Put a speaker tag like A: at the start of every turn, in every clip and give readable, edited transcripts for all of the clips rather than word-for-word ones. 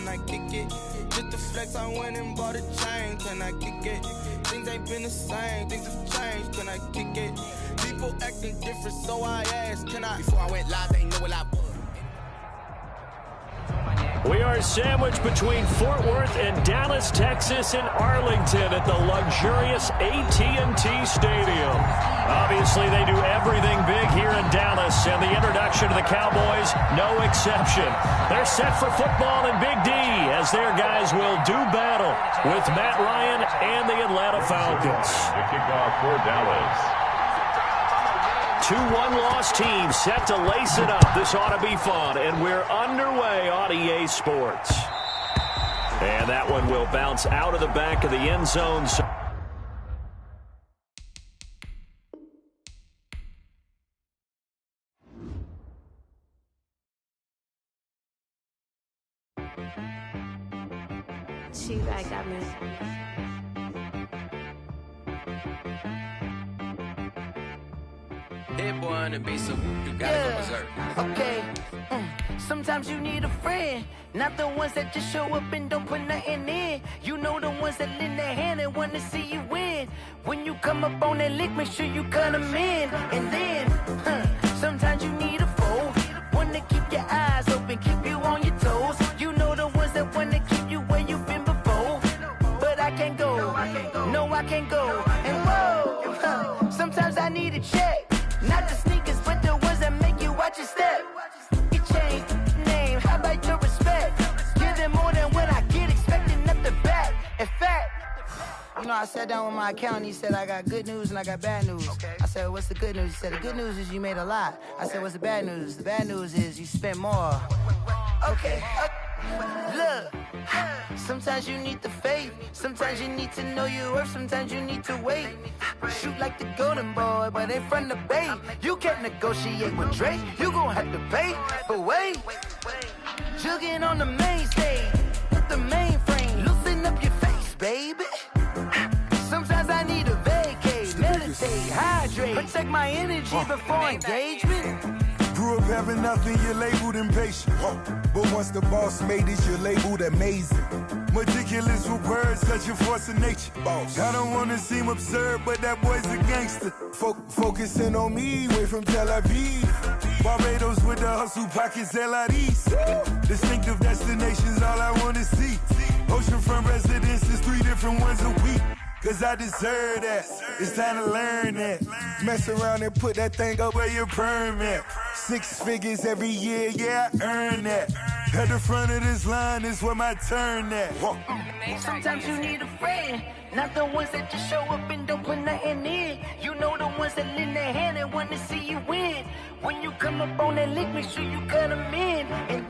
A: can I kick it? Just the flex, I went and bought a chain, can I kick it? Things ain't been the same, things have changed, can I kick it? People acting different, so I asked, can I? Before I went live, they know what I was.
B: We are sandwiched between Fort Worth and Dallas, Texas, and Arlington at the luxurious AT&T Stadium. Obviously, they do everything big here in Dallas, and the introduction to the Cowboys, no exception. They're set for football in Big D as their guys will do battle with Matt Ryan and the Atlanta Falcons.
C: The kickoff for Dallas.
B: 2 one-loss teams set to lace it up. This ought to be fun, and we're underway on EA Sports. And that one will bounce out of the back of the end zone.
D: She like got me.
A: Hit one and be so you gotta go berserk.
E: Okay. Sometimes you need a friend, not the ones that just show up and don't put nothing in. You know the ones that lend their hand and want to see you win. When you come up on that lick, make sure you cut them in. And then, sometimes you need a foe, one to keep your eyes open, keep you on your toes. You know the ones that want to keep you where you've been before. But I can't go, no I can't go. And whoa, sometimes I need a check. Not the sneakers, but the ones that make you watch your step. You change the name, how about your respect? Give them more than what I get, expecting up the back. In fact, you know, I sat down with my accountant, he said, I got good news and I got bad news. Okay. I said, what's the good news? He said, the good news is you made a lot. I said, what's the bad news? The bad news is you spent more. Okay. Look, sometimes you need the faith, sometimes you need to know your worth, sometimes you need to wait. Shoot like the golden boy, but in front of Bay. You can't negotiate with Drake, you gon' have to pay. But wait, jugging on the main stage, with the mainframe, loosen up your face, baby. Sometimes I need a vacate, meditate, hydrate, protect my energy before engagement.
F: Grew up having nothing, you're labeled impatient. But once the boss made it, you're labeled amazing. Meticulous with words, such a force of nature. Boss. I don't wanna seem absurd, but that boy's a gangster. Focusing on me, way from Tel Aviv. Barbados with the hustle pockets, LIDs. Distinctive destinations, all I wanna see. Oceanfront residences, 3 different ones a week. Cause I deserve that, it's time to learn that. Mess around and put that thing up where your permit. 6 figures every year, yeah, I earn that. At the front of this line is where my turn at.
E: Sometimes you need a friend, not the ones that just show up and don't put nothing in. You know the ones that lend their hand and want to see you win. When you come up on that lick, make sure you cut them in. And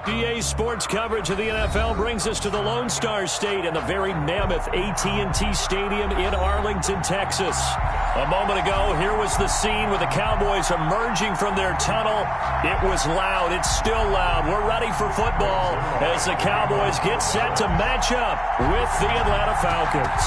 B: EA Sports coverage of the NFL brings us to the Lone Star State and the very mammoth AT&T Stadium in Arlington, Texas. A moment ago, here was the scene with the Cowboys emerging from their tunnel. It was loud. It's still loud. We're ready for football as the Cowboys get set to match up with the Atlanta Falcons.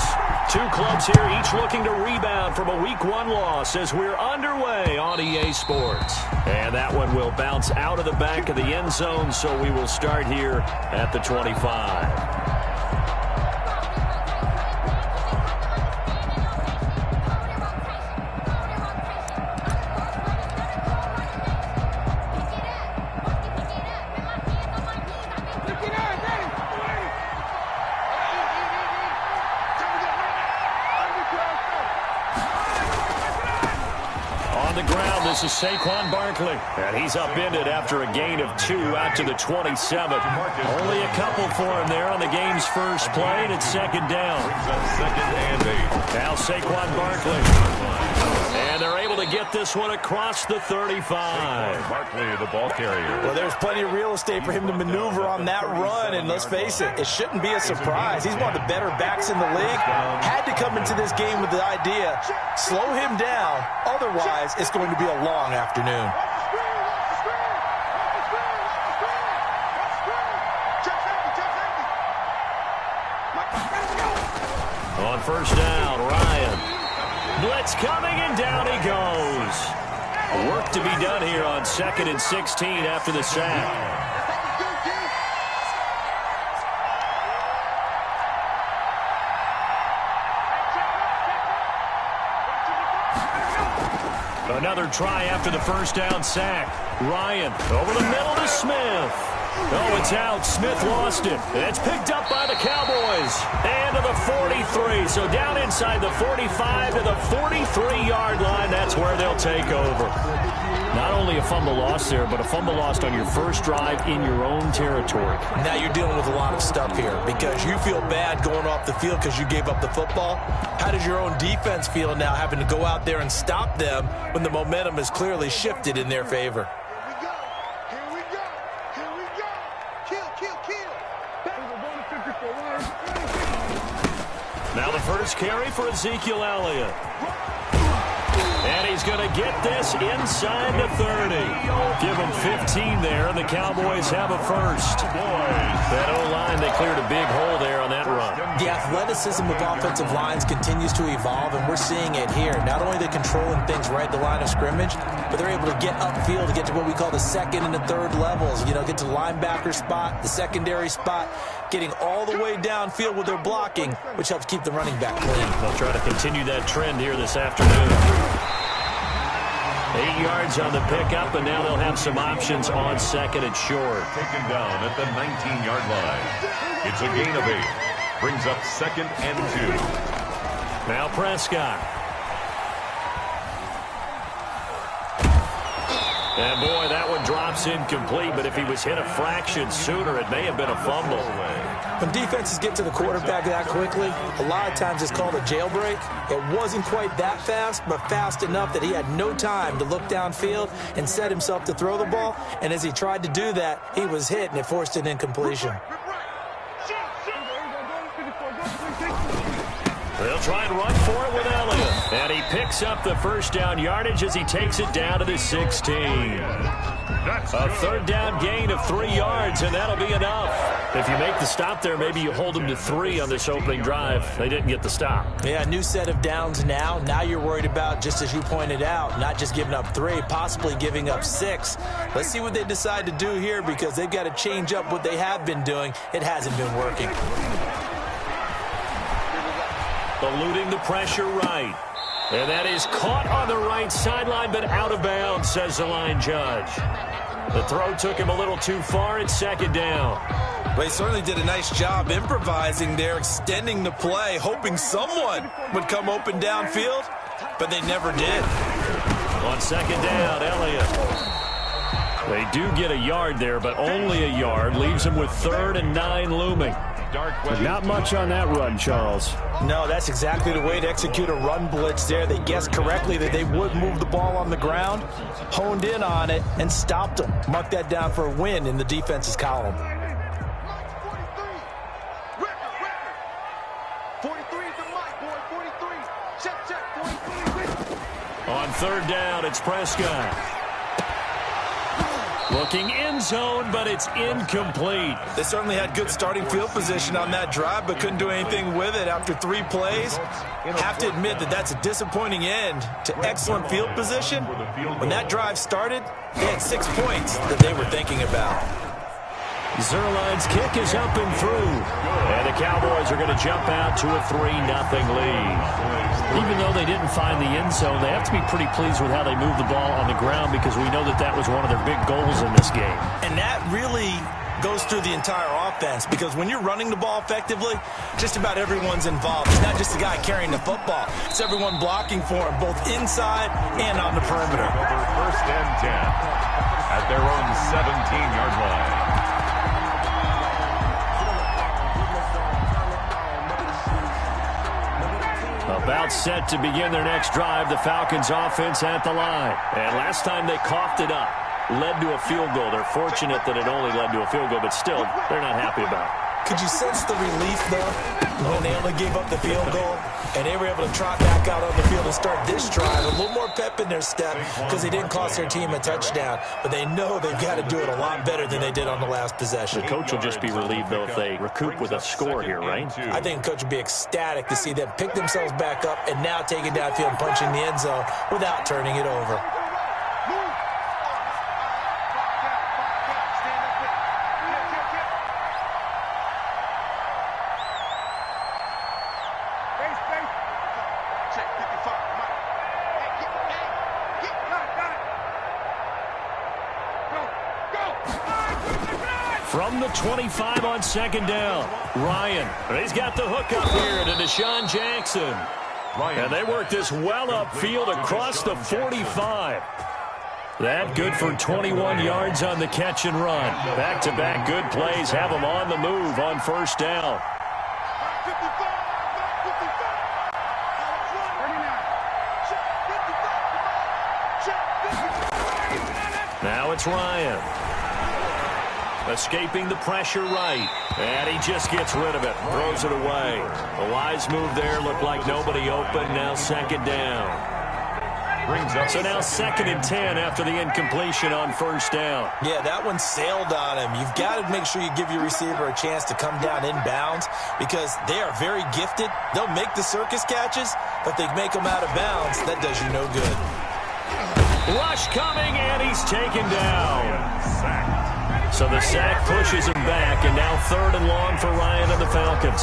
B: 2 clubs here, each looking to rebound from a Week 1 loss as we're underway on EA Sports. And that one will bounce out of the back of the end zone, so we will start here at the 25. This is Saquon Barkley, and he's upended after a gain of 2 out to the 27. Only a couple for him there on the game's first play, and it's 2nd down. Now Saquon Barkley. And they're able to get this one across the 35.
C: Barkley, the ball carrier.
G: Well, there's plenty of real estate for him to maneuver on that run, and let's face it, it shouldn't be a surprise. He's one of the better backs in the league. Had to come into this game with the idea, slow him down, otherwise it's going to be a long afternoon.
B: On 1st down, Ryan. Blitz coming, and down he goes. Work to be done here on 2nd and 16 after the sack. Another try after the first down sack. Ryan over the middle to Smith. Oh, it's out. Smith lost it. It's picked up by the Cowboys. And to the 43. So down inside the 45 to the 43-yard line. That's where they'll take over. Not only a fumble loss there, but a fumble lost on your first drive in your own territory.
G: Now you're dealing with a lot of stuff here because you feel bad going off the field because you gave up the football. How does your own defense feel now having to go out there and stop them when the momentum is clearly shifted in their favor?
B: Now the first carry for Ezekiel Elliott. And he's going to get this inside the 30. Give him 15 there, and the Cowboys have a first. That O-line, they cleared a big hole there on that run.
G: The athleticism of offensive lines continues to evolve, and we're seeing it here. Not only are they controlling things right at the line of scrimmage, but they're able to get upfield to get to what we call the second and the third levels. You know, get to the linebacker spot, the secondary spot, getting all the way downfield with their blocking, which helps keep the running back clean.
B: They'll try to continue that trend here this afternoon. 8 yards on the pickup, and now they'll have some options on second and short.
C: Taken down at the 19-yard line. It's a gain of 8. Brings up second and 2.
B: Now Prescott. And boy, that one drops incomplete, but if he was hit a fraction sooner, it may have been a fumble.
G: When defenses get to the quarterback that quickly, a lot of times it's called a jailbreak. It wasn't quite that fast, but fast enough that he had no time to look downfield and set himself to throw the ball. And as he tried to do that, he was hit, and it forced an incompletion.
B: They'll try and run for it with Elliott. And he picks up the first down yardage as he takes it down to the 16. A third down gain of 3 yards, and that'll be enough. If you make the stop there, maybe you hold them to 3 on this opening drive. They didn't get the stop.
G: Yeah, new set of downs now. Now you're worried about, just as you pointed out, not just giving up 3, possibly giving up 6. Let's see what they decide to do here because they've got to change up what they have been doing. It hasn't been working.
B: Eluding the pressure right. And that is caught on the right sideline, but out of bounds, says the line judge. The throw took him a little too far. It's second down.
G: They certainly did a nice job improvising there, extending the play, hoping someone would come open downfield, but they never did.
B: On second down, Elliott. They do get a yard there, but only a yard. Leaves them with 3rd and 9 looming. Not much on that run, Charles.
G: No, that's exactly the way to execute a run blitz there. They guessed correctly that they would move the ball on the ground, honed in on it, and stopped them. Mark that down for a win in the defense's column.
A: 43 is the mic, boy. 43. Check. 43.
B: On third down, it's Prescott. Looking end zone, but it's incomplete.
G: They certainly had good starting field position on that drive, but couldn't do anything with it after 3 plays. Have to admit that that's a disappointing end to excellent field position. When that drive started, they had 6 points that they were thinking about.
B: Zuerlein's kick is up and through. And the Cowboys are going to jump out to a 3-0 lead. Even though they didn't find the end zone, they have to be pretty pleased with how they moved the ball on the ground because we know that that was one of their big goals in this game.
G: And that really goes through the entire offense because when you're running the ball effectively, just about everyone's involved. It's not just the guy carrying the football. It's everyone blocking for him, both inside and on the perimeter.
C: First and 10 at their own 17-yard line.
B: About set to begin their next drive, the Falcons offense at the line. And last time they coughed it up, led to a field goal. They're fortunate that it only led to a field goal, but still, they're not happy about it.
G: Could you sense the relief, though, when they only gave up the field goal and they were able to trot back out on the field and start this drive? A little more pep in their step because they didn't cost their team a touchdown, but they know they've got to do it a lot better than they did on the last possession.
B: The coach will just be relieved, though, if they recoup with a score here, right?
G: I think the coach would be ecstatic to see them pick themselves back up and now take it downfield and punching the end zone without turning it over.
B: From the 25 on second down, Ryan. He's got the hook up here to Deshaun Jackson. And they work this well upfield across the 45. That good for 21 yards on the catch and run. Back-to-back good plays have them on the move on first down. Now it's Ryan. Escaping the pressure right. And he just gets rid of it. Throws it away. A wise move there. Looked like nobody open. Now second down. So now 2nd and 10 after the incompletion on first down.
G: Yeah, that one sailed on him. You've got to make sure you give your receiver a chance to come down inbounds because they are very gifted. They'll make the circus catches, but they make them out of bounds. That does you no good.
B: Rush coming, and he's taken down. So the sack pushes him back, and now 3rd and long for Ryan and the Falcons.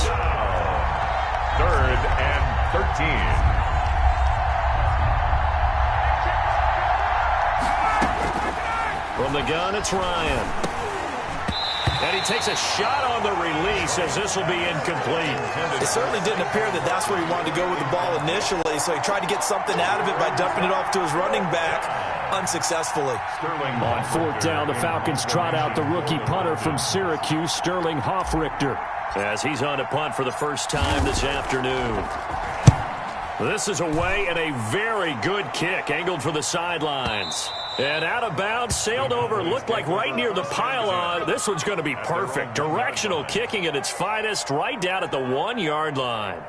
C: 3rd and 13.
B: From the gun, it's Ryan. And he takes a shot on the release as this will be incomplete.
G: It certainly didn't appear that that's where he wanted to go with the ball initially, so he tried to get something out of it by dumping it off to his running back unsuccessfully.
B: On 4th down, the Falcons trot out the rookie punter from Syracuse, Sterling Hoffrichter, as he's on to punt for the first time this afternoon. This is away and a very good kick, angled for the sidelines. And out of bounds, sailed over, looked like right near the pylon. This one's going to be perfect. Directional kicking at its finest, right down at the 1-yard line.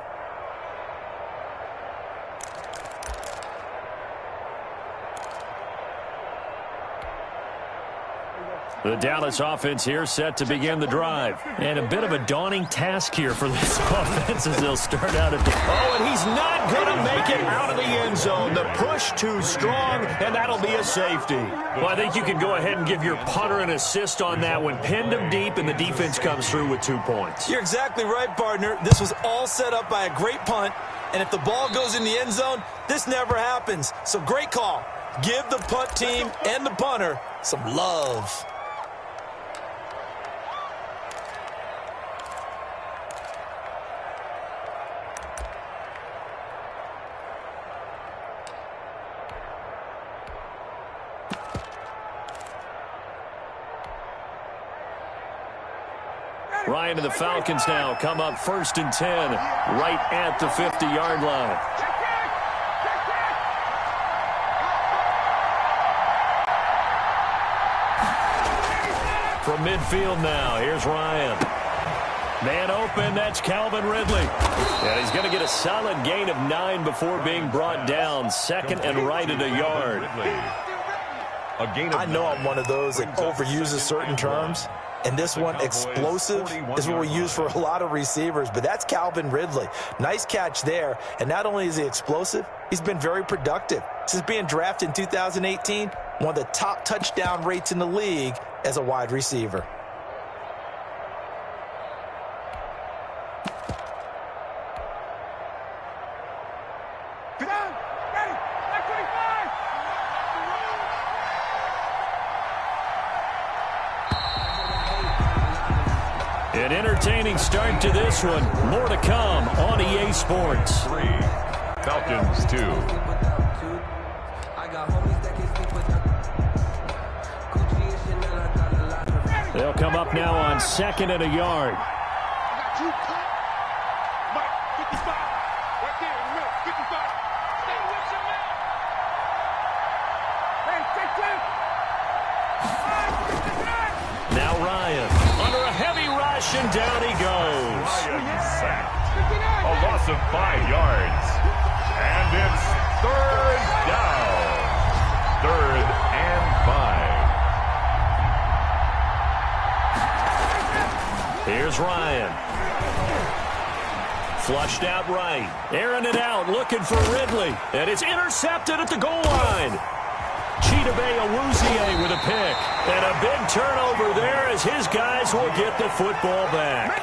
B: The Dallas offense here set to begin the drive. And a bit of a daunting task here for this offense as they'll start out at the... Oh, and he's not going to make it out of the end zone. The push too strong, and that'll be a safety. Well, I think you can go ahead and give your punter an assist on that one. Pinned him deep, and the defense comes through with 2 points.
G: You're exactly right, partner. This was all set up by a great punt, and if the ball goes in the end zone, this never happens. So great call. Give the punt team and the punter some love.
B: Ryan and the Falcons now come up 1st and 10, right at the 50-yard line. From midfield now, here's Ryan. Man open, that's Calvin Ridley. And he's going to get a solid gain of 9 before being brought down. 2nd and right at a yard.
G: I know I'm one of those that overuses certain terms. And this one, explosive, is what we use for a lot of receivers. But that's Calvin Ridley. Nice catch there. And not only is he explosive, he's been very productive. Since being drafted in 2018, one of the top touchdown rates in the league as a wide receiver.
B: An entertaining start to this one. More to come on EA Sports.
C: 3, Falcons 2.
B: They'll come up now on 2nd and a yard. Now Ryan under a heavy rush, and down he goes.
C: Ryan sacked. A loss of 5 yards. And it's 3rd down. 3rd and 5.
B: Here's Ryan. Flushed out right. Airing it out, looking for Ridley. And it's intercepted at the goal line. Chidobe Awuzie with a pick. And a big turnover there as his guys will get the football back.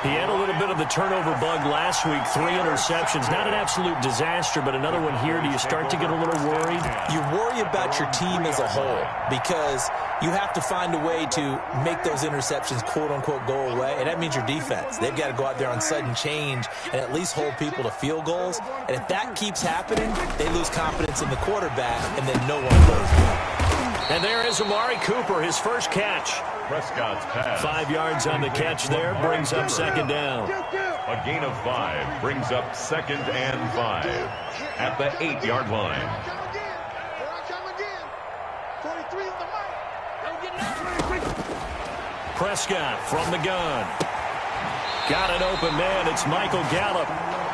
B: He had a little bit of the turnover bug last week, 3 interceptions. Not an absolute disaster, but another one here. Do you start to get a little worried?
G: You worry about your team as a whole because you have to find a way to make those interceptions, quote-unquote, go away, and that means your defense. They've got to go out there on sudden change and at least hold people to field goals. And if that keeps happening, they lose confidence in the quarterback, and then no one goes well.
B: And there is Amari Cooper, his first catch.
C: Prescott's pass.
B: 5 yards on the catch there, brings up second down.
C: A gain of 5 brings up 2nd and 5 at the 8-yard line.
B: Prescott from the gun. Got an open man. It's Michael Gallup.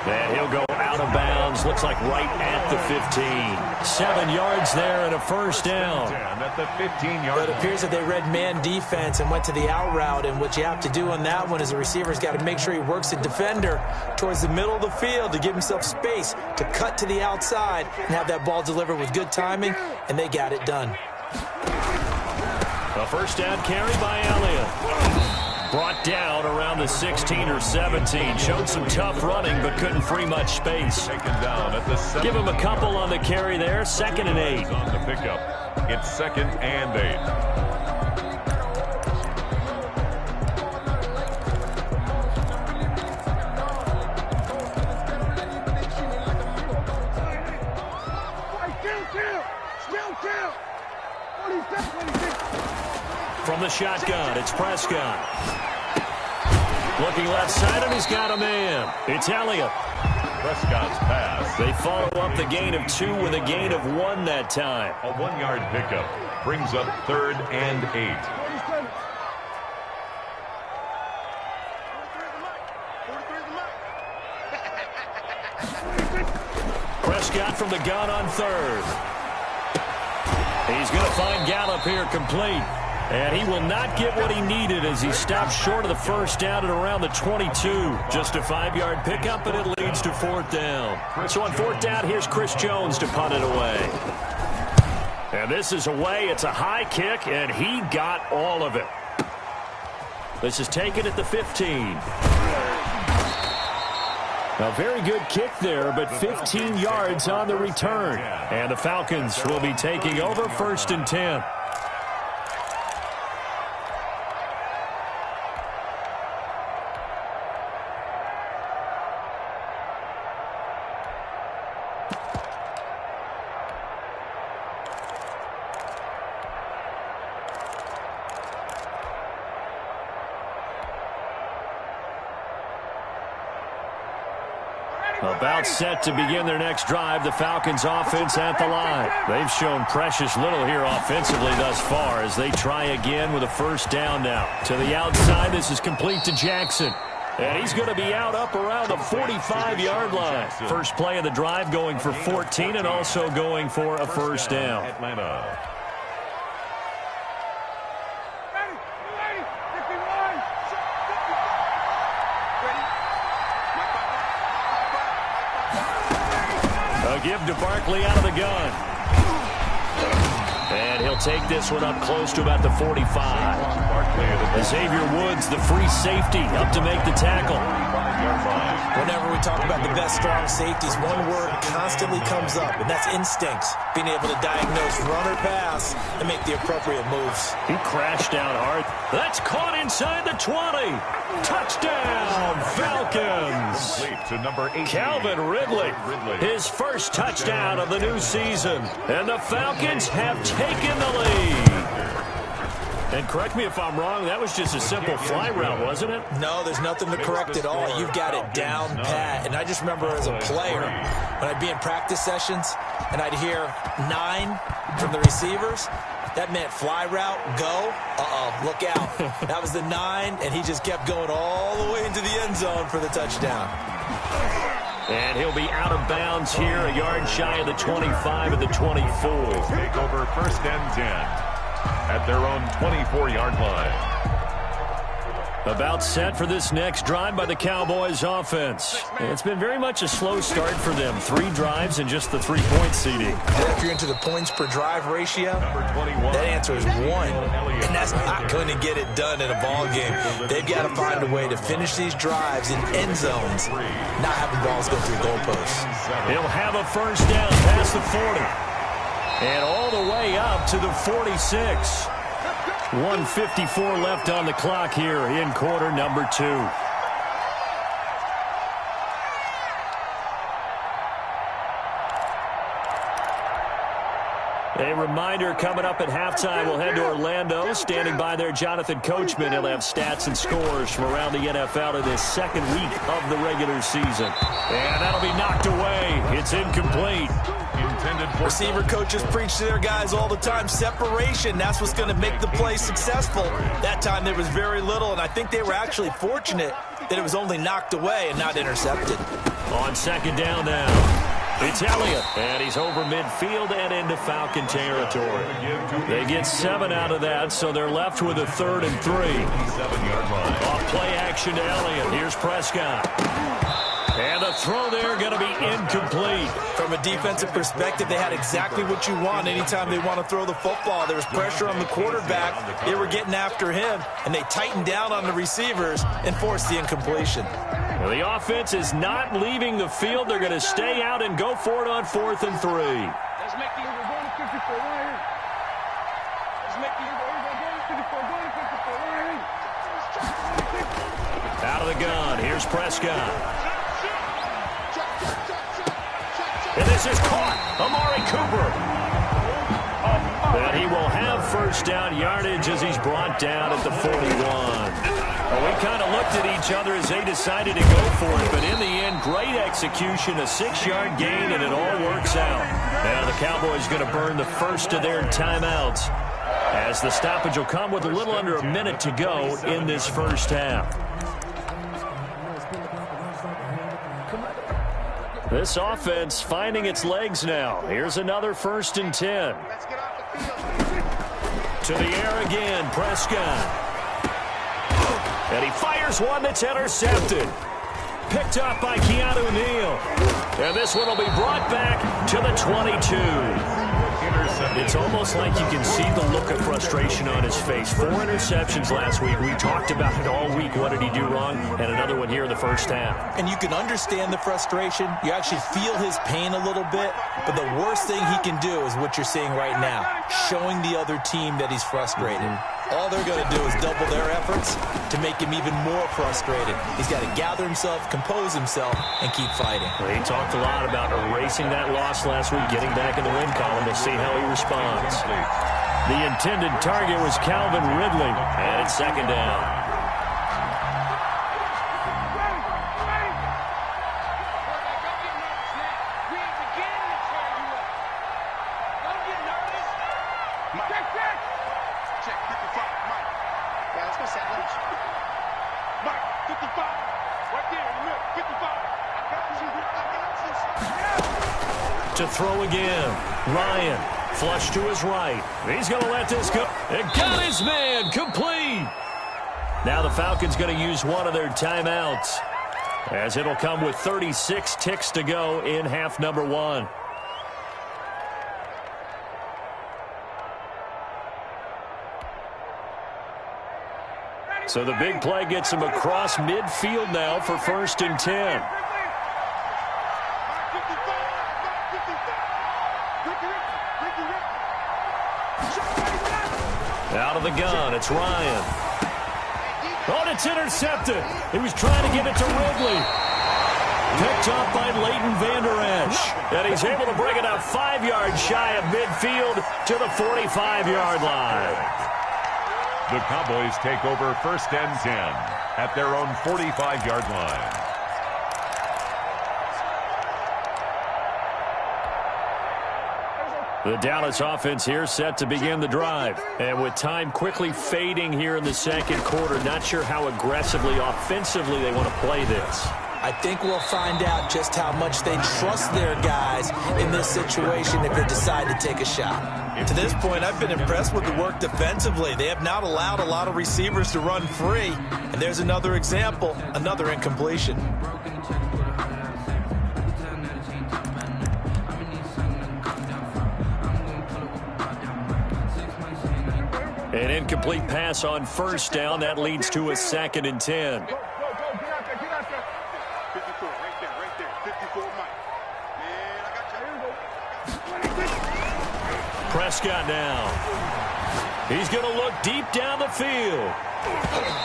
B: And he'll go out of bounds. Looks like right at the 15. 7 yards there and a first down.
C: At the 15-yard line.
G: It appears that they read man defense and went to the out route. And what you have to do on that one is the receiver's got to make sure he works the defender towards the middle of the field to give himself space to cut to the outside and have that ball delivered with good timing. And they got it done.
B: A first down carry by Elliott. Brought down around the 16 or 17. Showed some tough running, but couldn't free much space.
C: Taken down at the
B: Give him a couple on the carry there. 2nd and 8.
C: On the pickup. It's 2nd and 8.
B: From the shotgun, it's Prescott. Looking left side, and he's got a man. It's Elliott.
C: Prescott's pass.
B: They follow up the gain of 2 with a gain of 1 that time.
C: A 1-yard pickup brings up 3rd and 8.
B: Prescott from the gun on 3rd. He's going to find Gallup here complete. And he will not get what he needed as he stops short of the first down at around the 22. Just a 5-yard pickup, and it leads to 4th down. So on 4th down, here's Chris Jones to punt it away. And this is away. It's a high kick, and he got all of it. This is taken at the 15. A very good kick there, but 15 yards on the return. And the Falcons will be taking over 1st and 10. About set to begin their next drive, the Falcons offense at the line. They've shown precious little here offensively thus far as they try again with a first down now. To the outside, this is complete to Jackson. And he's going to be out up around the 45-yard line. First play of the drive going for 14 and also going for a first down.
C: Atlanta.
B: Give to Barkley out of the gun. And he'll take this one up close to about the 45. Xavier Woods, the free safety, up to make the tackle.
G: Whenever we talk about the best strong safeties, one word constantly comes up, and that's instincts. Being able to diagnose run or pass and make the appropriate moves.
B: He crashed down hard. That's caught inside the 20. Touchdown, Falcons.
C: To number 8.
B: Calvin Ridley, his first touchdown of the new season. And the Falcons have taken the lead. And correct me if I'm wrong, that was just a simple fly route, wasn't it?
G: No, there's nothing to correct at all. You've got it down pat. And I just remember as a player, when I'd be in practice sessions and I'd hear 9 from the receivers, that meant fly route, go, look out. That was the 9, and he just kept going all the way into the end zone for the touchdown.
B: And he'll be out of bounds here, a yard shy of the 25 at the 24.
C: Take over 1st and 10 at their own 24-yard line.
B: About set for this next drive by the Cowboys offense. It's been very much a slow start for them. 3 drives and just the 3-point seeding.
G: If you're into the points per drive ratio, that answer is 1. And that's not going to get it done in a ball game. They've got to find a way to finish these drives in end zones, not having balls go through goalposts.
B: He'll have a first down past the 40. And all the way up to the 46. 1:54 left on the clock here in quarter number 2. A reminder, coming up at halftime, we'll head to Orlando. Standing by there, Jonathan Coachman. He'll have stats and scores from around the NFL in this second week of the regular season. And that'll be knocked away. It's incomplete.
G: Receiver coaches preach to their guys all the time. Separation, that's what's going to make the play successful. That time there was very little, and I think they were actually fortunate that it was only knocked away and not intercepted.
B: On second down now, it's Elliott, and he's over midfield and into Falcon territory. They get 7 out of that, so they're left with a 3rd and 3. Off play action to Elliott. Here's Prescott. And the throw there going to be incomplete.
G: From a defensive perspective, they had exactly what you want anytime they want to throw the football. There was pressure on the quarterback. They were getting after him, and they tightened down on the receivers and forced the incompletion.
B: Well, the offense is not leaving the field. They're going to stay out and go for it on 4th and 3.
H: Let's make the going to 54 right here. Let's make the going to 54. Going to 54 right here.
B: Out of the gun. Here's Prescott. And this is caught. Amari Cooper. And he will have first down yardage as he's brought down at the 41. Well, we kind of looked at each other as they decided to go for it, but in the end, great execution, a 6-yard gain, and it all works out. Now the Cowboys going to burn the first of their timeouts as the stoppage will come with a little under a minute to go in this first half. This offense finding its legs now. Here's another 1st and 10. To the air again, Prescott. And he fires one that's intercepted. Picked up by Keanu Neal. And this one will be brought back to the 22. It's almost like you can see the look of frustration on his face. 4 interceptions last week. We talked about it all week. What did he do wrong? And another one here in the first half.
G: And you can understand the frustration. You actually feel his pain a little bit. But the worst thing he can do is what you're seeing right now, showing the other team that he's frustrated. All they're going to do is double their efforts to make him even more frustrated. He's got to gather himself, compose himself, and keep fighting.
B: Well, he talked a lot about erasing that loss last week, getting back in the win column. We'll see how he responds. The intended target was Calvin Ridley, and it's second down. To throw again. Ryan, flush to his right. He's going to let this go. And got his man, complete. Now the Falcons going to use one of their timeouts, as it'll come with 36 ticks to go in half number 1. So the big play gets him across midfield now for 1st and 10. Out of the gun, it's Ryan. Oh, and it's intercepted. He was trying to get it to Ridley. Picked up by Leighton Vander Esch. And he's able to bring it up 5 yards shy of midfield to the 45-yard line.
C: The Cowboys take over 1st and 10 at their own 45-yard line.
B: The Dallas offense here set to begin the drive. And with time quickly fading here in the second quarter, not sure how aggressively, offensively they want to play this.
G: I think we'll find out just how much they trust their guys in this situation if they decide to take a shot. To this point, I've been impressed with the work defensively. They have not allowed a lot of receivers to run free. And there's another example, another incompletion.
B: An incomplete pass on first down. That leads to a 2nd and 10.
H: Go, get out there, get out there. 54, right there, 54, Mike. Man, I got you.
B: Prescott now. He's going to look deep down the field.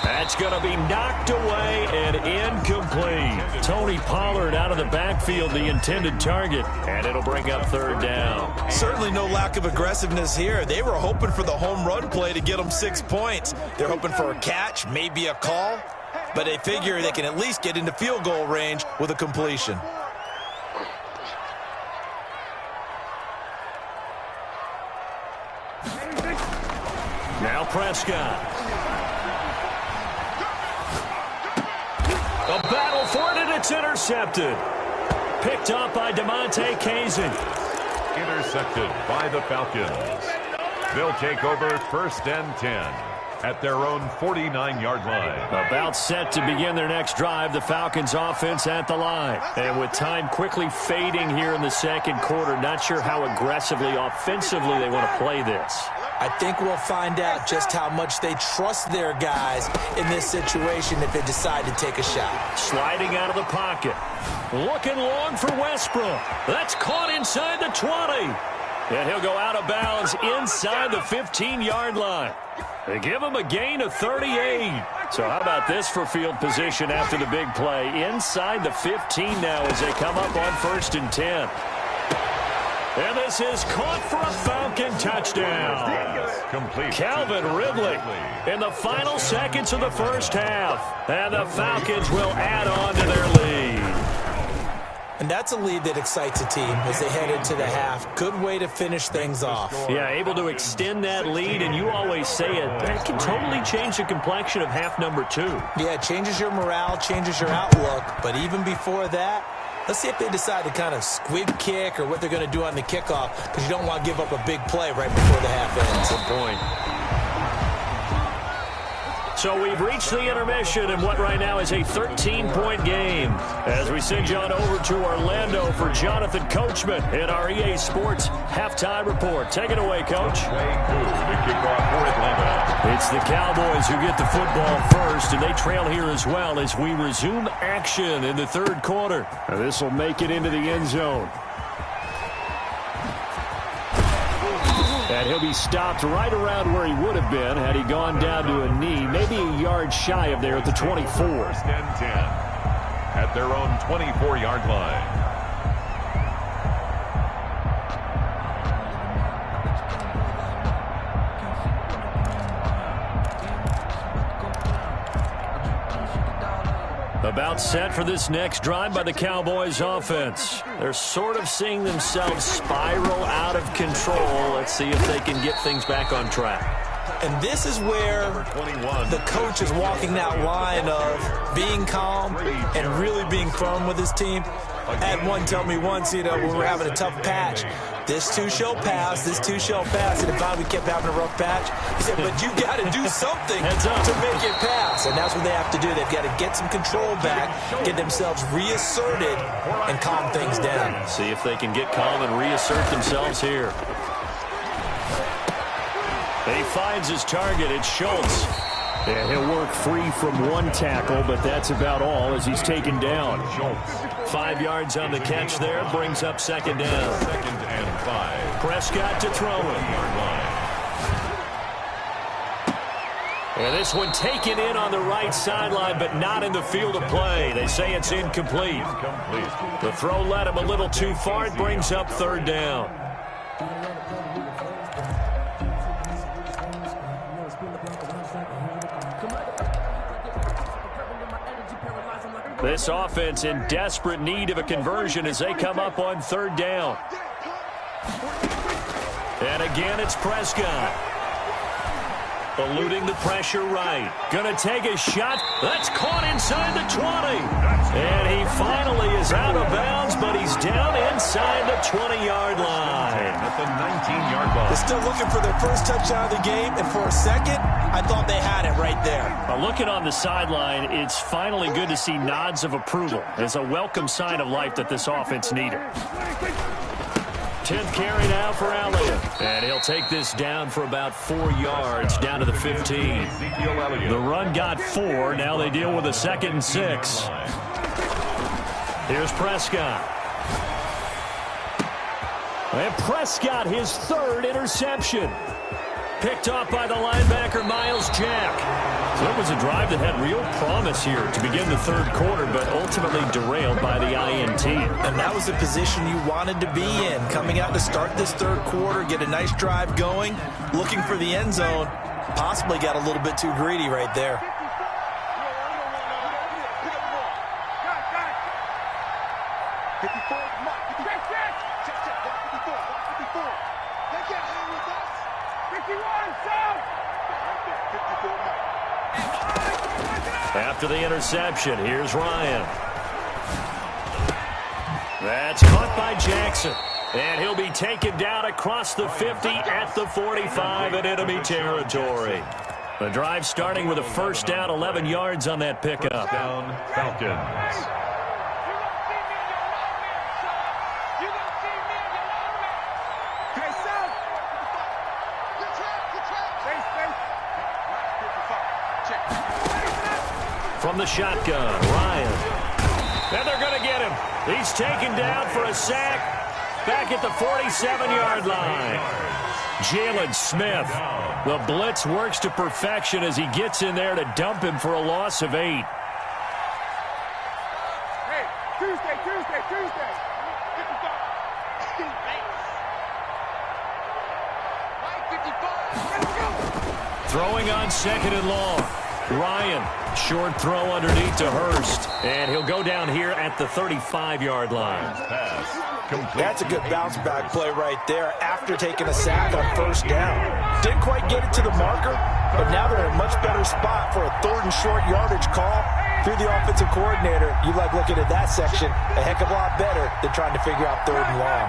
B: That's going to be knocked away and incomplete. Tony Pollard out of the backfield, the intended target, and it'll bring up 3rd down.
G: Certainly no lack of aggressiveness here. They were hoping for the home run play to get them 6 points. They're hoping for a catch, maybe a call, but they figure they can at least get into field goal range with a completion.
B: Now Prescott. A battle for it, and it's intercepted. Picked up by DeMonte Kazin.
C: Intercepted by the Falcons. They'll take over 1st and 10 at their own 49-yard line.
B: About set to begin their next drive, the Falcons offense at the line. And with time quickly fading here in the 2nd quarter, not sure how aggressively, offensively they want to play this.
G: I think we'll find out just how much they trust their guys in this situation if they decide to take a shot.
B: Sliding out of the pocket. Looking long for Westbrook. That's caught inside the 20. And he'll go out of bounds inside the 15-yard line. They give him a gain of 38. So how about this for field position after the big play? Inside the 15 now as they come up on 1st and 10. And this is caught for a Falcon touchdown.
C: Complete.
B: Calvin Ridley in the final seconds of the 1st half. And the Falcons will add on to their lead.
G: And that's a lead that excites a team as they head into the half. Good way to finish things off.
B: Yeah, able to extend that lead, and you always say it, that can totally change the complexion of half number 2.
G: Yeah, it changes your morale, changes your outlook. But even before that, let's see if they decide to kind of squib kick or what they're going to do on the kickoff, because you don't want to give up a big play right before the half ends.
B: Good point. So we've reached the intermission in what right now is a 13-point game as we send you on over to Orlando for Jonathan Coachman in our EA Sports Halftime Report. Take it away, Coach. It's the Cowboys who get the football first, and they trail here as well as we resume action in the 3rd quarter. Now, this will make it into the end zone. And he'll be stopped right around where he would have been had he gone down to a knee, maybe a yard shy of there at the 24.
C: 1st and 10 at their own 24-yard line.
B: About set for this next drive by the Cowboys offense. They're sort of seeing themselves spiral out of control. Let's see if they can get things back on track.
G: And this is where the coach is walking that line of being calm and really being firm with his team. I had one tell me once, when we were having a tough patch, this too shall pass, this too shall pass. And if we kept having a rough patch, he said, but you got to do something to make it pass. And that's what they have to do. They've got to get some control back, get themselves reasserted, and calm things down.
B: See if they can get calm and reassert themselves here. He finds his target. It's Schultz. And he'll work free from one tackle, but that's about all as he's taken down. 5 yards on the catch there, brings up 2nd down.
C: 2nd and 5.
B: Prescott to throw it. And this one taken in on the right sideline, but not in the field of play. They say it's incomplete. The throw led him a little too far. It brings up 3rd down. This offense in desperate need of a conversion as they come up on 3rd down. And again, it's Prescott. Eluding the pressure right. Gonna take a shot. That's caught inside the 20. And he finally is out of bounds, but he's down inside the 20-yard line.
C: At the 19-yard line.
G: They're still looking for their first touchdown of the game, and for a second, I thought they had it right there.
B: Looking on the sideline, it's finally good to see nods of approval. It's a welcome sign of life that this offense needed. 10th carry now for Elliott. And he'll take this down for about 4 yards, down to the 15. The run got 4. Now they deal with a 2nd and 6. Here's Prescott. And Prescott, his 3rd interception. Picked off by the linebacker, Miles Jack. So it was a drive that had real promise here to begin the 3rd quarter, but ultimately derailed by the INT.
G: And that was the position you wanted to be in. Coming out to start this 3rd quarter, get a nice drive going, looking for the end zone. Possibly got a little bit too greedy right there.
B: After the interception, here's Ryan. That's caught by Jackson. And he'll be taken down across the 50 at the 45 in enemy territory. The drive starting with a first down, 11 yards on that pickup.
C: Down Falcons.
B: From the shotgun, Ryan. And they're going to get him. He's taken down for a sack back at the 47-yard line. Jalen Smith. The blitz works to perfection as he gets in there to dump him for a loss of 8.
H: Hey, Tuesday. 55.
B: Throwing on 2nd and long. Ryan, short throw underneath to Hurst. And he'll go down here at the 35-yard line.
G: That's a good bounce-back play right there after taking a sack on first down. Didn't quite get it to the marker, but now they're in a much better spot for a 3rd and short yardage call. Through the offensive coordinator, you like looking at that section a heck of a lot better than trying to figure out 3rd and long.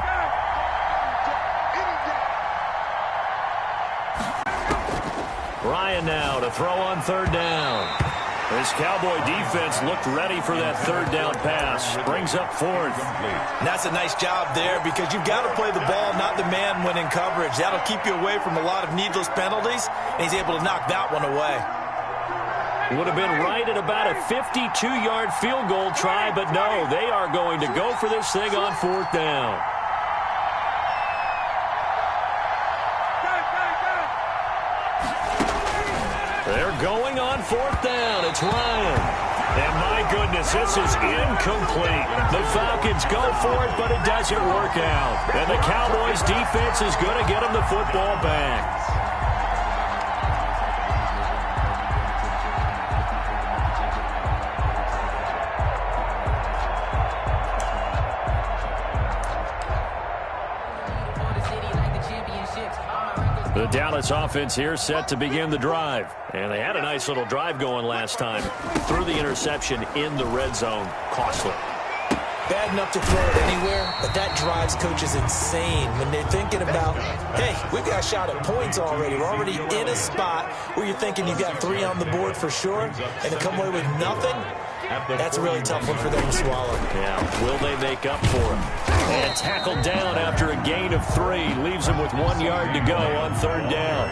B: Ryan now to throw on 3rd down. This Cowboy defense looked ready for that 3rd down pass. Brings up 4th.
G: And that's a nice job there because you've got to play the ball, not the man when in coverage. That'll keep you away from a lot of needless penalties, and he's able to knock that one away.
B: Would have been right at about a 52-yard field goal try, but no, they are going to go for this thing on 4th down. They're going on 4th down. It's Ryan. And my goodness, this is incomplete. The Falcons go for it, but it doesn't work out. And the Cowboys defense is going to get them the football back. The Dallas offense here set to begin the drive. And they had a nice little drive going last time. Threw the interception in the red zone. Costly.
G: Bad enough to throw it anywhere, but that drives coaches insane when they're thinking about, hey, we've got a shot at points already. We're already in a spot where you're thinking you've got 3 on the board for sure, and to come away with nothing, that's a really tough one for them to swallow.
B: Yeah, will they make up for him? And tackled down after a gain of 3. Leaves him with 1 yard to go on 3rd down.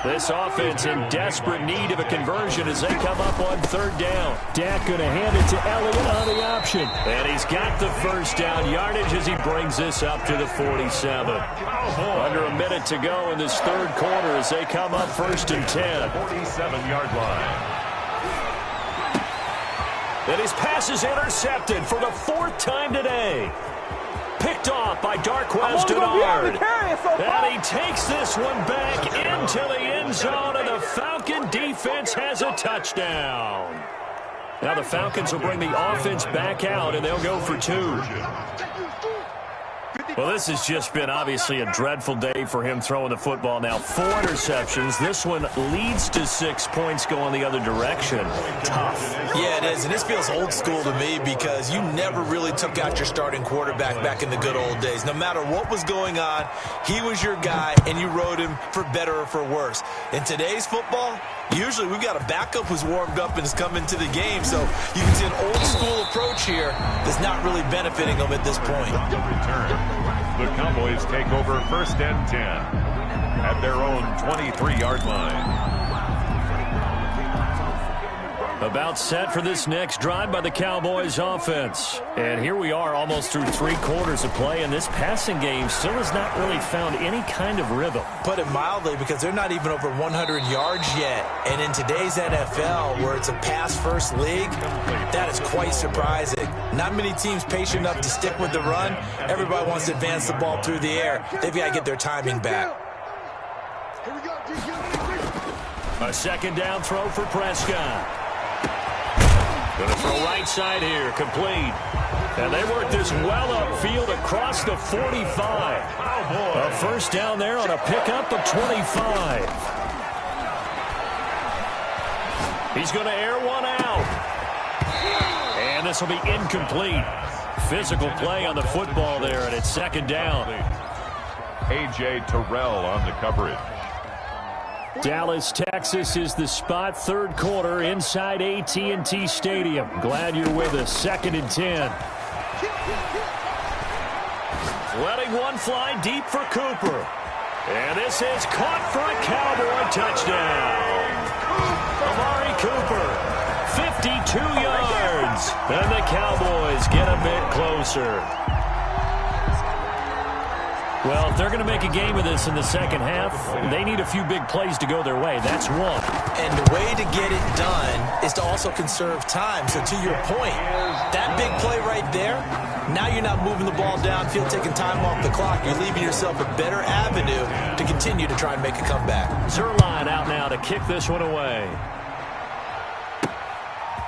B: This offense in desperate need of a conversion as they come up on 3rd down. Dak going to hand it to Elliott on the option. And he's got the first down yardage as he brings this up to the 47. Under a minute to go in this 3rd quarter as they come up 1st and 10.
C: 47-yard line.
B: And his pass is intercepted for the 4th time today. Picked off by Darquez Dennard. And he takes this one back into the end zone, and the Falcon defense has a touchdown. Now the Falcons will bring the offense back out, and they'll go for 2.
H: 55.
B: Well, this has just been obviously a dreadful day for him throwing the football. Now 4 interceptions. This one leads to 6 points going the other direction. Tough.
G: Yeah, it is. And this feels old school to me because you never really took out your starting quarterback back in the good old days. No matter what was going on, he was your guy, and you rode him for better or for worse. In today's football, usually we've got a backup who's warmed up and has come into the game. So you can see an old school approach here that's not really benefiting them at this point.
C: The return. The Cowboys take over 1st and 10 at their own 23-yard line.
B: About set for this next drive by the Cowboys offense. And here we are almost through 3 quarters of play, and this passing game still has not really found any kind of rhythm.
G: Put it mildly, because they're not even over 100 yards yet. And in today's NFL, where it's a pass-first league, that is quite surprising. Not many teams patient enough to stick with the run. Everybody wants to advance the ball through the air. They've got to get their timing back.
B: A 2nd down throw for Prescott. Going to throw right side here, complete. And they work this well upfield across the 45. A 1st down there on a pickup of 25. He's going to air one out. And this will be incomplete. Physical play on the football there, and it's 2nd down.
C: A.J. Terrell on the coverage.
B: Dallas, Texas is the spot. 3rd quarter inside AT&T Stadium. Glad you're with us. 2nd and 10. Letting one fly deep for Cooper. And this is caught for a Cowboy touchdown. Amari Cooper, 52 yards. And the Cowboys get a bit closer. Well, if they're going to make a game of this in the 2nd half, they need a few big plays to go their way. That's one.
G: And the way to get it done is to also conserve time. So to your point, that big play right there, now you're not moving the ball downfield, taking time off the clock. You're leaving yourself a better avenue to continue to try and make a comeback.
B: Zerline out now to kick this one away.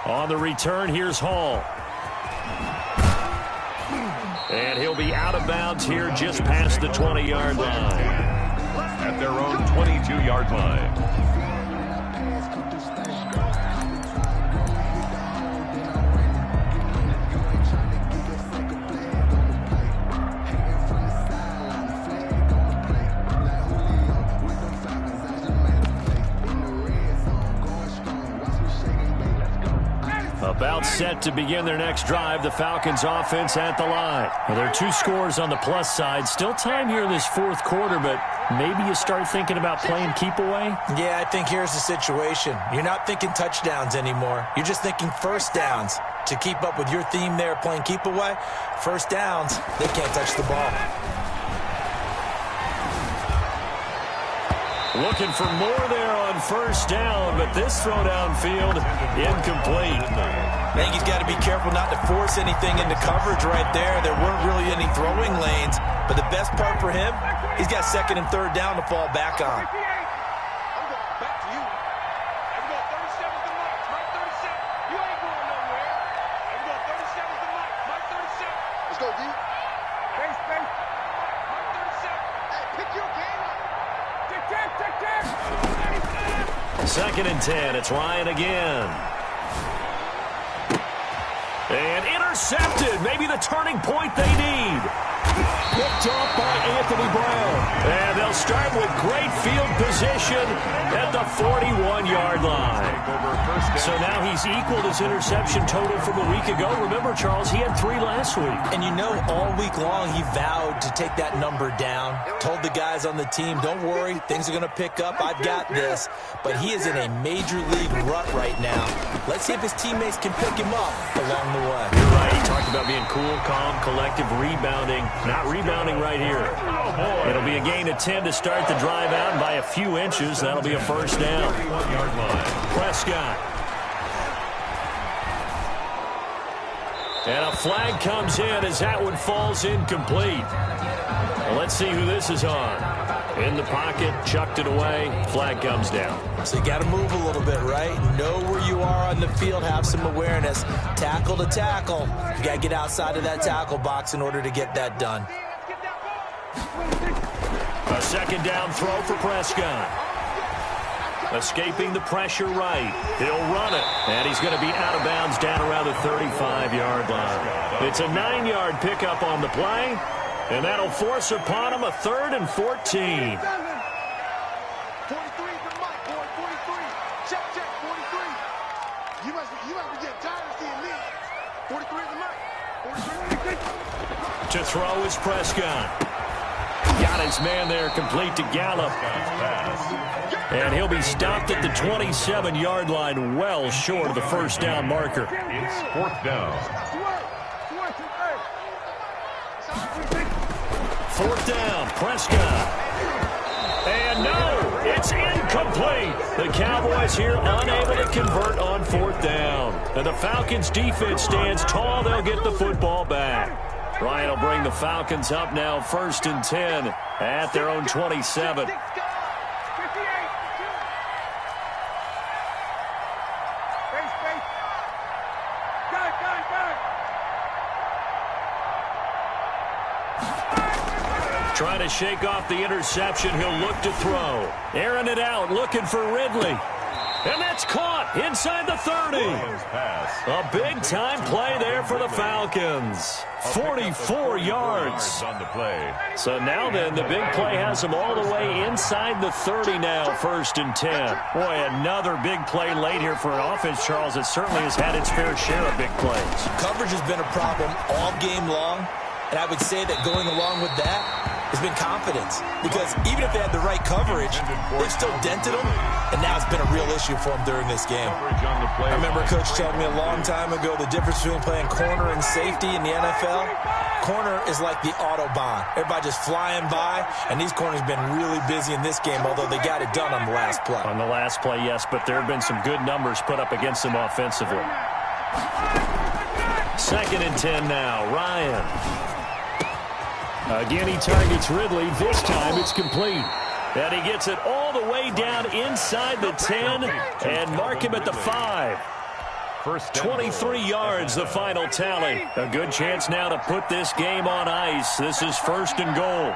B: On the return, here's Hall. And he'll be out of bounds here just past the 20-yard line.
C: At their own 22-yard line.
B: About set to begin their next drive, the Falcons offense at the line. Well, there are 2 scores on the plus side. Still time here in this 4th quarter, but maybe you start thinking about playing keep away?
G: Yeah, I think here's the situation. You're not thinking touchdowns anymore. You're just thinking 1st downs. To keep up with your theme there, playing keep away, 1st downs, they can't touch the ball.
B: Looking for more there on 1st down, but this throw downfield, incomplete.
G: I think he's got to be careful not to force anything into coverage right there. There weren't really any throwing lanes, but the best part for him, he's got 2nd and 3rd down to fall back on.
B: Second and 10. It's Ryan again. And intercepted. Maybe the turning point they need. Picked off by Anthony Brown. And they'll start with great field position at the 41-yard line. So now he's equaled his interception total from a week ago. Remember, Charles, he had 3 last week.
G: And you know, all week long he vowed to take that number down. Told the guys on the team, don't worry, things are going to pick up. I've got this. But he is in a major league rut right now. Let's see if his teammates can pick him up along the way.
B: You're right. He talked about being cool, calm, collective, rebounding. Not rebounding right here. It'll be a gain of 10 to start the drive out, and by a few inches, that'll be a 1st down. Prescott. And a flag comes in as that one falls incomplete. Well, let's see who this is on. In the pocket, chucked it away, flag comes down.
G: So you got to move a little bit, right? Know where you are on the field, have some awareness. Tackle to tackle. You got to get outside of that tackle box in order to get that done.
B: A second down throw for Prescott. Escaping the pressure right. He'll run it. And he's going to be out of bounds down around the 35-yard line. It's a 9-yard pickup on the play. And that'll force upon him a 3rd and 14.
H: 43 is the mic, boy. 43. Check, 43. You must be getting tired of seeing me. 43 is the mic. 43.
B: To throw is Prescott. Got his man there complete to Gallup. And he'll be stopped at the 27-yard line, well short of the first down marker.
C: It's 4th down.
B: 4th down, Prescott. And no, it's incomplete. The Cowboys here unable to convert on 4th down. And the Falcons defense stands tall. They'll get the football back. Ryan will bring the Falcons up now 1st and 10 at their own 27. Trying to shake off the interception. He'll look to throw. Airing it out, looking for Ridley. And that's caught inside the 30. A big-time play there for the Falcons. 44 yards. So now then, the big play has them all the way inside the 30 now, 1st and 10. Boy, another big play late here for an offense, Charles, that certainly has had its fair share of big plays.
G: Coverage has been a problem all game long, and I would say that going along with that has been confidence, because even if they had the right coverage, they've still dented them, and now it's been a real issue for them during this game. I remember Coach telling me a long time ago the difference between playing corner and safety in the NFL. Corner is like the Autobahn. Everybody just flying by, and these corners have been really busy in this game, although they got it done on the last play.
B: On the last play, yes, but there have been some good numbers put up against them offensively. 2nd and 10 now, Ryan. Again, he targets Ridley. This time it's complete. And he gets it all the way down inside the 10 and mark him at the 5. 23 yards, the final tally. A good chance now to put this game on ice. This is 1st and goal.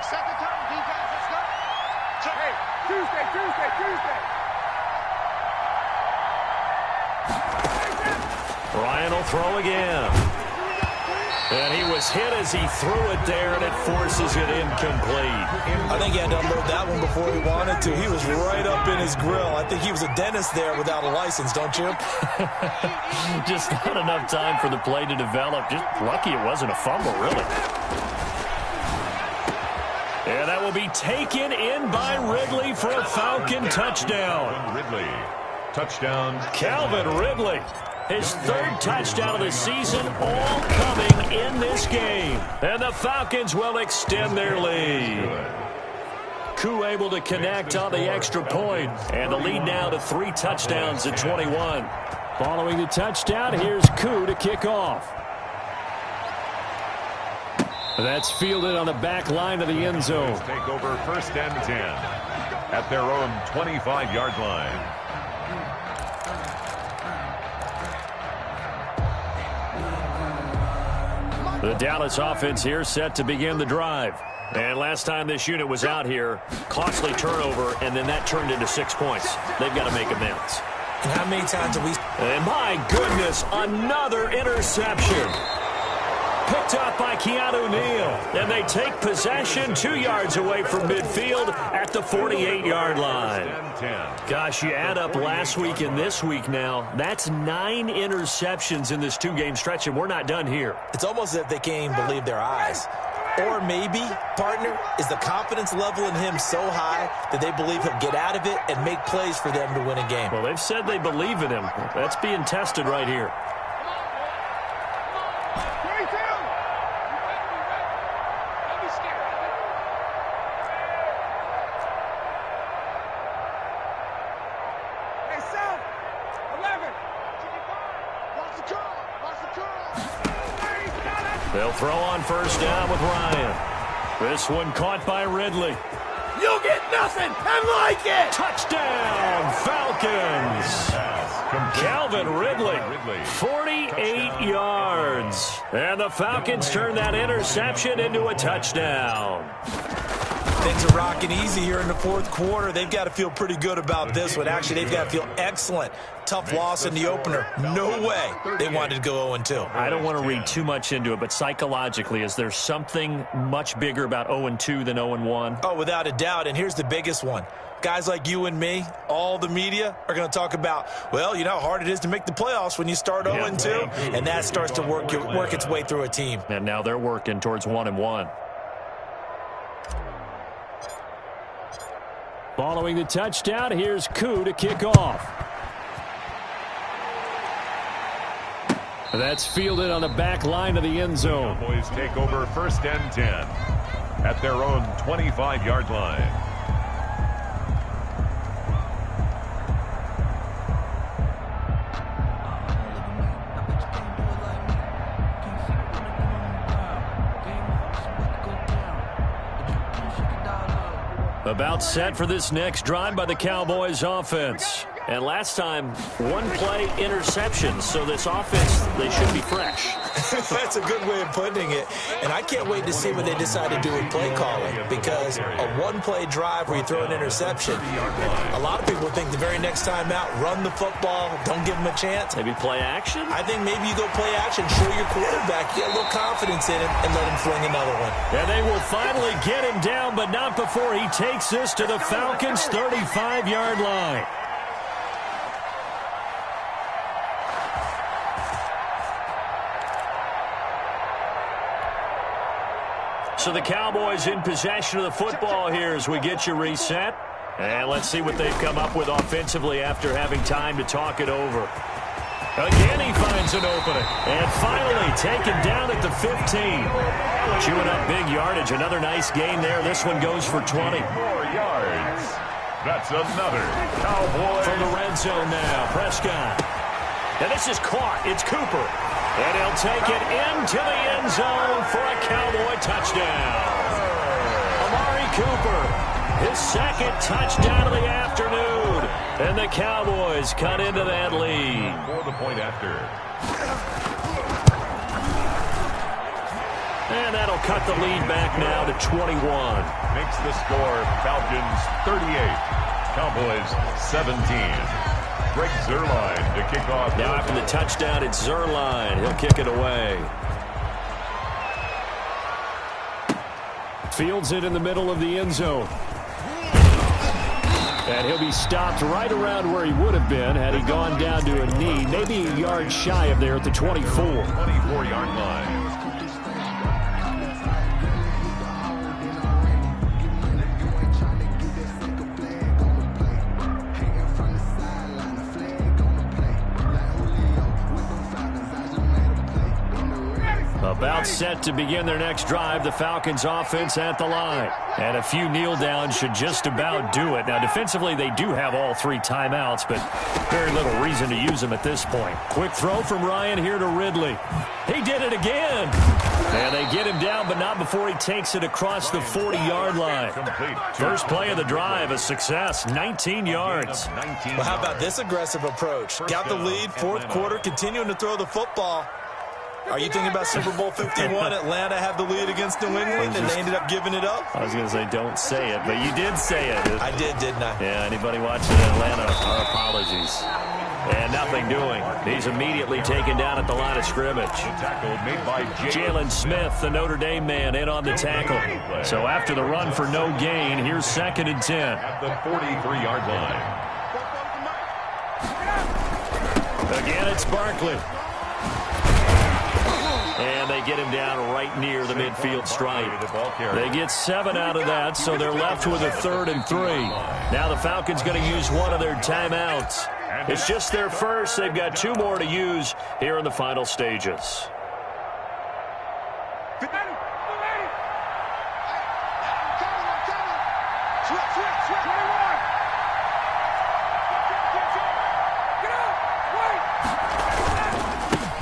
B: Ryan will throw again. And he was hit as he threw it there, and it forces it incomplete.
G: I think he had to unload that one before he wanted to. He was right up in his grill. I think he was a dentist there without a license, don't you?
B: Just not enough time for the play to develop. Just lucky it wasn't a fumble, really. And that will be taken in by Ridley for a Falcon touchdown.
C: Ridley, touchdown.
B: Calvin Ridley. His 3rd touchdown of the season, all coming in this game. And the Falcons will extend their lead. Koo able to connect on the extra point. And the lead now to 3 touchdowns at 21. Following the touchdown, here's Koo to kick off. That's fielded on the back line of the end zone.
C: Take over 1st and 10 at their own 25-yard line.
B: The Dallas offense here set to begin the drive. And last time this unit was out here, costly turnover, and then that turned into 6 points. They've got to make amends.
G: And how many times have we...
B: And my goodness, another interception. Picked up by Keanu Neal. And they take possession 2 yards away from midfield at the 48-yard line. Gosh, you add up last week and this week now, that's 9 interceptions in this 2-game stretch, and we're not done here.
G: It's almost as if they can't even believe their eyes. Or maybe, partner, is the confidence level in him so high that they believe he'll get out of it and make plays for them to win a game.
B: Well, they've said they believe in him. That's being tested right here. They'll throw on 1st down with Ryan. This one caught by Ridley.
I: You'll get nothing and like it!
B: Touchdown, Falcons! Calvin Ridley, 48 yards. And the Falcons turn that interception into a touchdown.
G: Things are rocking easy here in the fourth quarter. They've got to feel pretty good about this one. Actually, they've got to feel excellent. Tough loss in the opener. No way they wanted to go 0-2.
B: I don't want to read too much into it, but psychologically, is there something much bigger about 0-2 than 0-1?
G: Oh, without a doubt, and here's the biggest one. Guys like you and me, all the media, are going to talk about, well, you know how hard it is to make the playoffs when you start 0-2, and that starts to work its way through a team.
B: And now they're working towards 1-1. Following the touchdown, here's Koo to kick off. That's fielded on the back line of the end zone.
C: Cowboys take over 1st and 10 at their own 25-yard line.
B: About set for this next drive by the Cowboys offense. And last time, one play interception. So this offense, they should be fresh.
G: That's a good way of putting it. And I can't wait to see what they decide to do with play calling. Because a one-play drive where you throw an interception, a lot of people think the very next time out, run the football, don't give them a chance.
B: Maybe play action?
G: I think maybe you go play action, show your quarterback, get a little confidence in him, and let him fling another one.
B: And they will finally get him down, but not before he takes this to the Falcons' 35-yard line. So the Cowboys in possession of the football here as we get you reset. And let's see what they've come up with offensively after having time to talk it over. Again, he finds an opening. And finally taken down at the 15. Chewing up big yardage. Another nice gain there. This one goes for 20.
C: 4 yards. That's another Cowboys.
B: From the red zone now, Prescott. And this is caught. It's Cooper. And he'll take it into the end zone for a Cowboy touchdown. Amari Cooper, his second touchdown of the afternoon. And the Cowboys cut into that lead.
C: For the point after.
B: And that'll cut the lead back now to 21.
C: Makes the score Falcons 38. Cowboys 17. Greg Zuerlein to kick off.
B: Now after the touchdown, it's Zuerlein. He'll kick it away. Fields it in the middle of the end zone. And he'll be stopped right around where he would have been had he gone down to a knee. Maybe a yard shy of there at the 24.
C: 24-yard line.
B: About set to begin their next drive, the Falcons offense at the line. And a few kneel downs should just about do it. Now, defensively, they do have all 3 timeouts, but very little reason to use them at this point. Quick throw from Ryan here to Ridley. He did it again. And they get him down, but not before he takes it across the 40-yard line. First play of the drive, a success, 19 yards.
G: Well, how about this aggressive approach? Got the lead, fourth quarter, continuing to throw the football. Are you thinking about Super Bowl 51? Atlanta had the lead against New England, and they ended up giving it up?
B: I was going to say don't say it, but you did say it.
G: I did, didn't I?
B: Yeah, anybody watching Atlanta, our apologies. And nothing doing. He's immediately taken down at the line of scrimmage.
C: Tackle made by
B: Jalen Smith, the Notre Dame man, in on the tackle. So after the run for no gain, here's 2nd and 10.
C: At the 43-yard line.
B: Again, it's Barkley. And they get him down right near the midfield stripe. They get 7 out of that, so they're left with a 3rd and 3. Now the Falcons going to use one of their timeouts. It's just their first. They've got 2 more to use here in the final stages.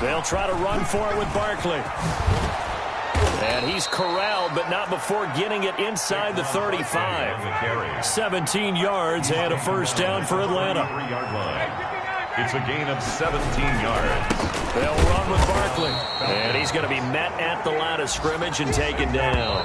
B: They'll try to run for it with Barkley. And he's corralled, but not before getting it inside the 35. 17 yards and a first down for Atlanta.
C: It's a gain of 17 yards.
B: They'll run with Barkley. And he's going to be met at the line of scrimmage and taken down.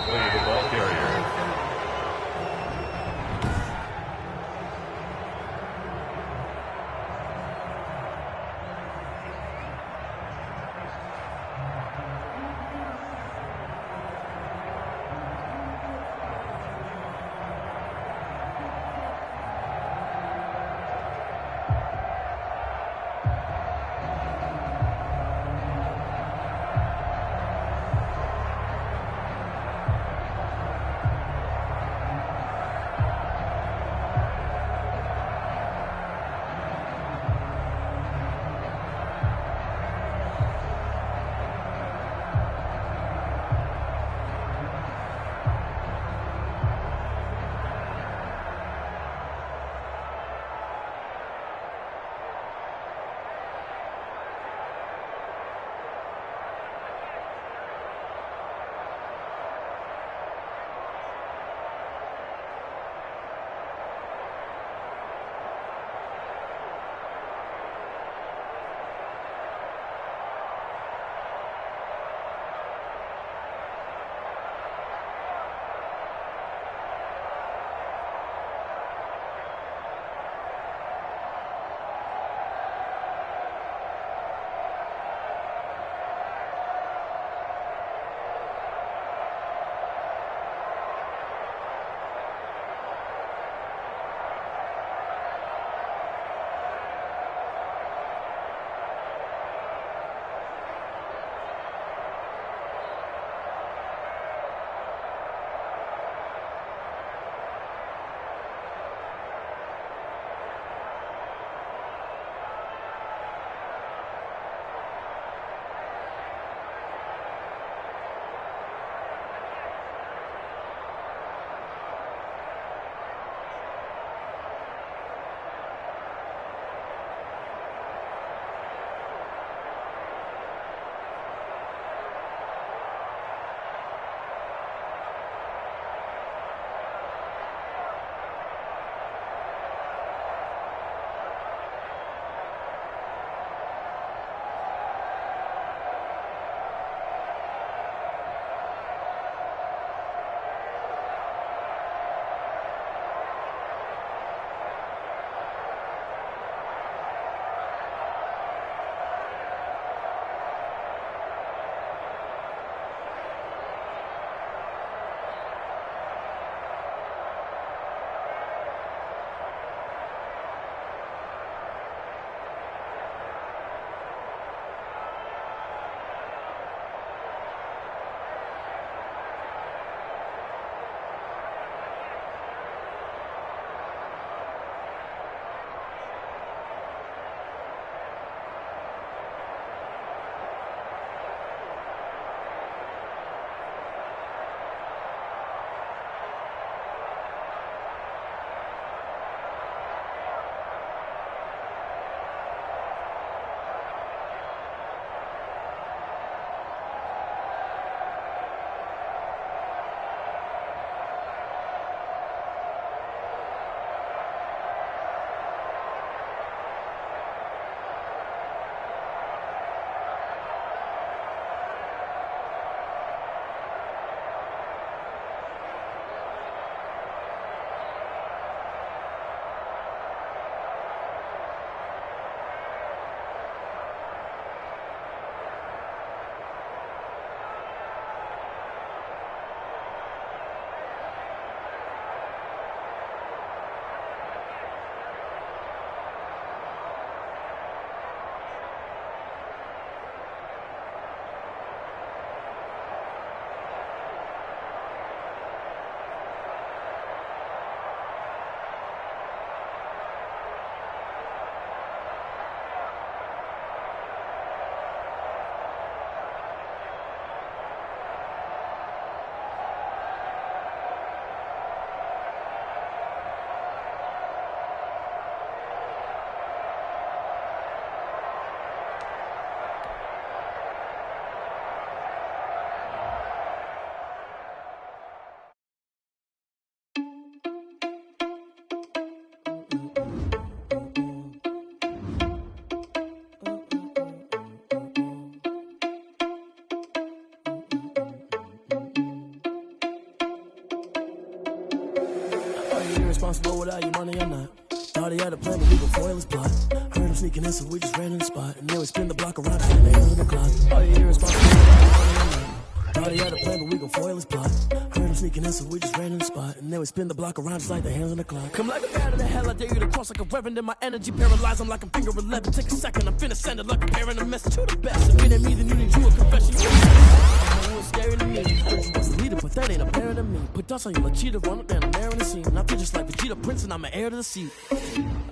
J: irresponsible without your money or not. Thought he had a plan, but we gon' foil his plot. Heard him sneaking in, so we just ran in the spot. And then we spin the block around to the end of the clock. Oh, you irresponsible without your money or not. Thought he had a plan, but we gon' foil his plot. Heard him sneaking in, so we just ran in the spot. And then we spin the block around just like the hands on the clock. Come like a bat of the hell, I dare you to cross like a reverend. And my energy paralyzed, I'm like I'm finger 11. Take a second, I'm finna send it like a parent. A message, you the best. If it ain't me, then you need you a confession. You was scary to me. Heard you was a leader, but that ain't apparent to me. Put dust on you like cheetah, run up down the air in the scene. And I feel just like Vegeta Prince, and I'm an heir to the seat.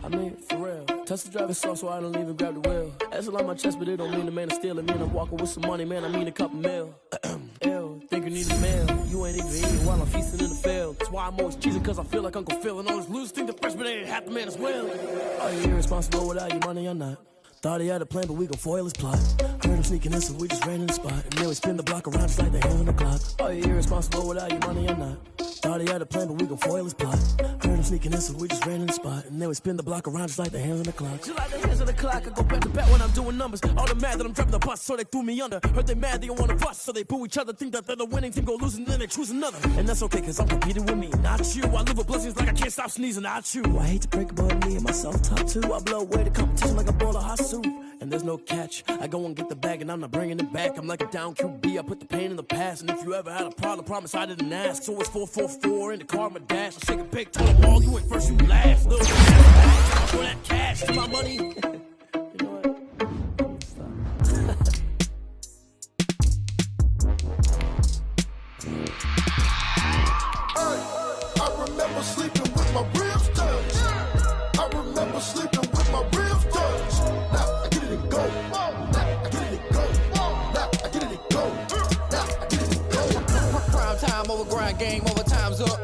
J: I mean, for real. Tesla driving soft, so I don't even grab the wheel. That's on my chest, but it don't mean the man is stealing. Me and I'm walking with some money, man, I mean a couple mil. Ew, think you need a meal. You ain't even eating while I'm feasting in the field. That's why I'm always cheesing, cause I feel like Uncle Phil. And all those losers think the freshman ain't half the man as well. Are you irresponsible without your money or not? Thought he had a plan, but we gon' foil his plot. Heard him sneaking in, so we just ran in the spot. And then we spin the block around just like the hands on the clock. Are you irresponsible without your money or not? Thought he had a plan, but we gon' foil his plot. Heard him sneaking in, so we just ran in the spot. And then we spin the block around just like the hands on the clock. Just like the hands on the clock, I go back to back when I'm doing numbers. All the mad that I'm driving the bus, so they threw me under. Heard they mad, they don't wanna bust, so they boo each other. Think that they're the winning team, go losing, then they choose another. And that's okay, cause I'm competing with me, not you. I live with blessings like I can't stop sneezing, not you. I hate to break it, but me and myself top two. I blow away the competition like a bowl of hot soup. And there's no catch. I go and get the bag and I'm not bringing it back. I'm like a down QB, I put the pain in the past. And if you ever had a problem, promise I didn't ask. So it's 444 in the car, my dash. I shake a big total ball, you ain't first, you last. Little cash, for that cash, to my money. You know what? Stop.
H: I remember sleeping with my ribs touched. I remember sleeping with my ribs touched. Now I get it and go. Now I get it and go. Now I get it and go. Now I get it and go.
K: Prime time over grind game, overtime's up.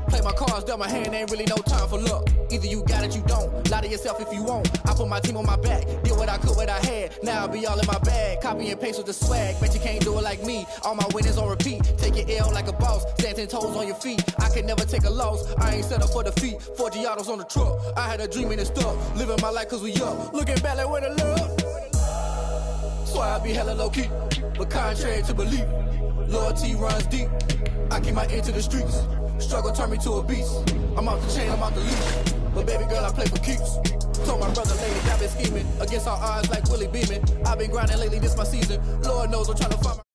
K: Play my cards, dealt my hand, ain't really no time for luck. Either you got it, you don't. Lie to yourself if you won't. I put my team on my back, did what I could, what I had. Now I'll be all in my bag, copy and paste with the swag. Bet you can't do it like me. All my winners on repeat. Take your L like a boss, stand 10 toes on your feet. I can never take a loss. I ain't set up for defeat. 4 Giottos on the truck. I had a dream and it's stuck. Living my life cause we up. Looking back like where the love. Swear I be hella low key, but contrary to belief, loyalty runs deep. I keep my ear to the streets. Struggle turned me to a beast. I'm off the chain, I'm off the leash. But baby girl, I play for keeps. Told my brother lately, I've been scheming against all odds like Willie Beeman. I've been grinding lately, this my season. Lord knows I'm trying to find my